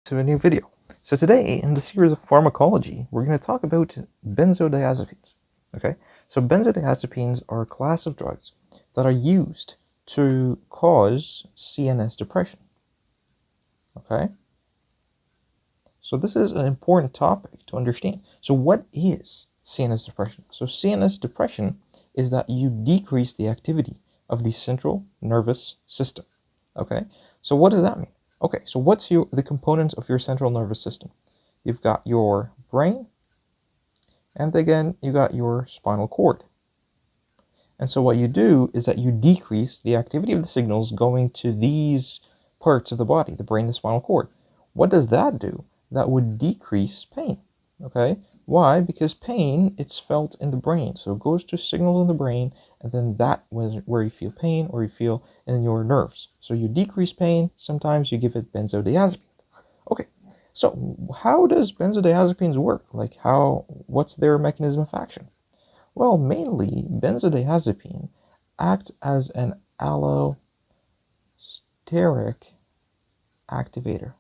To a new video. So today in the series of pharmacology, we're going to talk about benzodiazepines. Okay, so benzodiazepines are a class of drugs that are used to cause CNS depression. Okay, so this is an important topic to understand. So what is CNS depression? So CNS depression is that you decrease the activity of the central nervous system. Okay, so what does that mean? Okay, so what's the components of your central nervous system? You've got your brain, and again, you got your spinal cord. And so what you do is that you decrease the activity of the signals going to these parts of the body, the brain, the spinal cord. What does that do? That would decrease pain, okay? Why? Because pain, it's felt in the brain. So it goes to signals in the brain, and then that was where you feel pain or you feel in your nerves. So you decrease pain, sometimes you give it benzodiazepine. Okay, so how does benzodiazepines work? What's their mechanism of action? Well, mainly, benzodiazepine acts as an allosteric activator.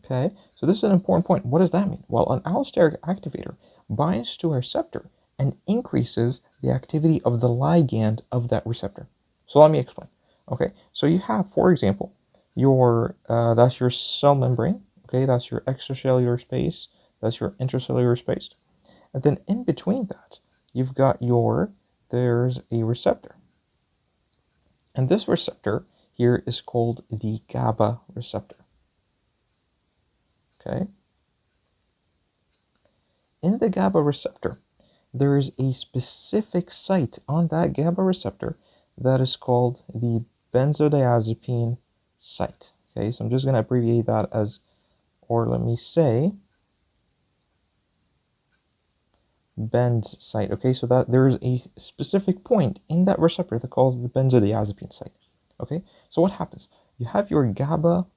Okay, so this is an important point. What does that mean? Well, an allosteric activator binds to a receptor and increases the activity of the ligand of that receptor. So let me explain. Okay, so you have, for example, that's your cell membrane. Okay, that's your extracellular space. That's your intracellular space. And then in between that, you've got there's a receptor. And this receptor here is called the GABA receptor. Okay? In the GABA receptor, there is a specific site on that GABA receptor that is called the benzodiazepine site. Okay, so I'm just going to abbreviate that as, or let me say, Benz site. Okay, so that there's a specific point in that receptor that calls the benzodiazepine site. Okay, so what happens? You have your GABA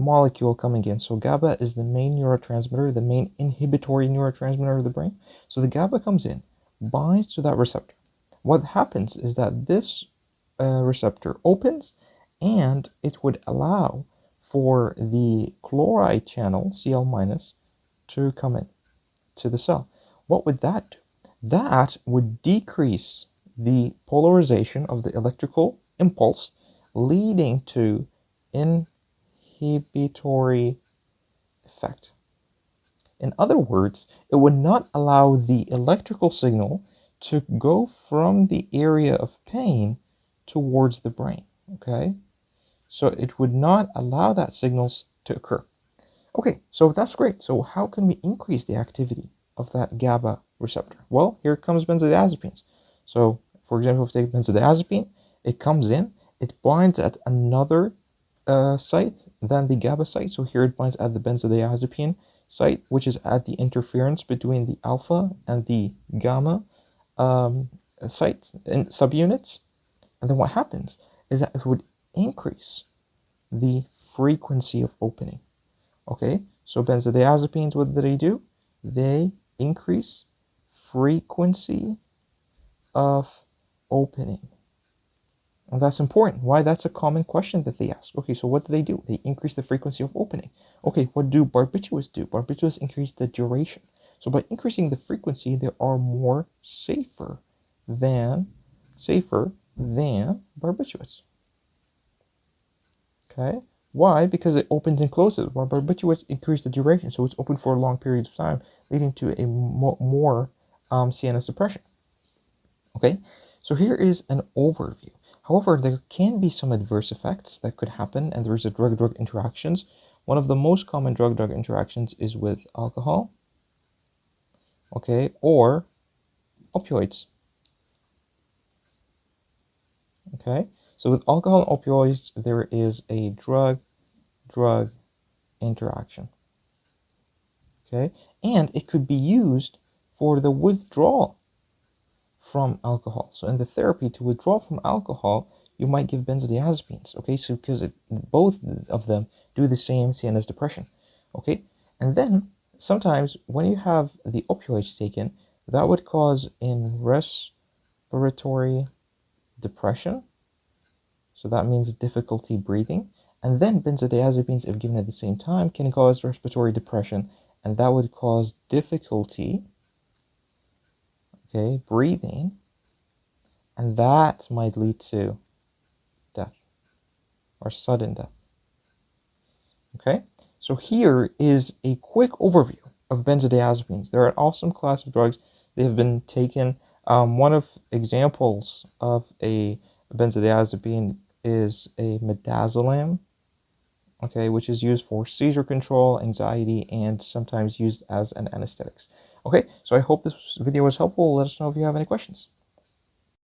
molecule coming in. So GABA is the main neurotransmitter, the main inhibitory neurotransmitter of the brain. So the GABA comes in, binds to that receptor. What happens is that this receptor opens, and it would allow for the chloride channel, Cl-, to come in to the cell. What would that do? That would decrease the polarization of the electrical impulse, leading to inhibitory effect. In other words, it would not allow the electrical signal to go from the area of pain towards the brain, okay? So it would not allow that signals to occur. Okay, so that's great. So how can we increase the activity of that GABA receptor? Well, here comes benzodiazepines. So, for example, if we take benzodiazepine, it comes in, it binds at another site than the GABA site. So here it binds at the benzodiazepine site, which is at the interference between the alpha and the gamma site and subunits. And then what happens is that it would increase the frequency of opening. Okay, so benzodiazepines, what do? They increase frequency of opening. And that's important. Why? That's a common question that they ask. Okay, so what do? They increase the frequency of opening. Okay, what do barbiturates do? Barbiturates increase the duration. So by increasing the frequency, they are more safer than barbiturates. Okay. Why? Because it opens and closes, while barbiturates increase the duration, so it's open for long periods of time, leading to a more CNS depression. Okay, so here is an overview. However, there can be some adverse effects that could happen, and there's a drug-drug interactions. One of the most common drug-drug interactions is with alcohol, okay, or opioids. Okay, so with alcohol and opioids, there is a drug interaction. Okay, and it could be used for the withdrawal from alcohol. So in the therapy to withdraw from alcohol, you might give benzodiazepines. Okay, so because both of them do the same CNS depression. Okay, and then sometimes when you have the opioids taken, that would cause in respiratory depression. So that means difficulty breathing. And then benzodiazepines, if given at the same time, can cause respiratory depression, and that would cause difficulty, okay, breathing, and that might lead to death or sudden death. Okay, so here is a quick overview of benzodiazepines. They're an awesome class of drugs. They have been taken. One of examples of a benzodiazepine is a midazolam, okay, which is used for seizure control, anxiety, and sometimes used as an anesthetics. Okay, so I hope this video was helpful. Let us know if you have any questions.